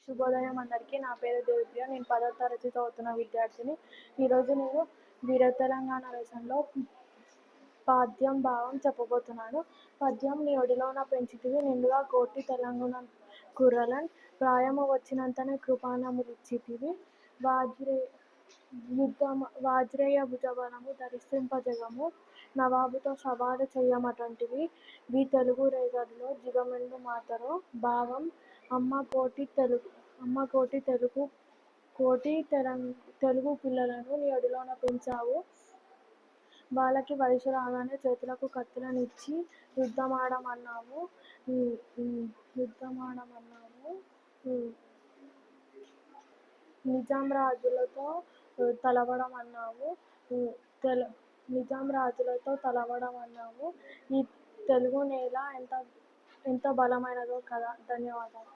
శుభోదయం అందరికీ. నా పేరు దేవిప్రియ. నేను 10వ తరగతి చదువుతున్న విద్యార్థిని. ఈరోజు నేను వీర తెలంగాణ లెసన్లో పద్యం భావం చెప్పబోతున్నాను. పద్యం: నీ ఒడిలోన పెంచితివి నిండుగా కోటి తెలంగాణ కుర్రలన్, ప్రాయము వచ్చినంతనే కృపాణములిచ్చితివి, వాజ్రేయ భుజబలము ధరిత్రింపజేయము, నవాబుతో సవాలు చేయమటంటివి, వి తెలుగు రేగడిలో జిగమెండు మాతరో. భావం: అమ్మ కోటి తెలుగు పిల్లలను నీ ఒడిలోన పెంచావు. వాళ్ళకి వయసు రాగానే చేతులకు కత్తులనిచ్చి యుద్ధమాడమన్నావు. నిజాం రాజులతో తలపడమన్నావు. ఈ తెలుగు నేల ఎంత బలమైనదో కదా. ధన్యవాదాలు.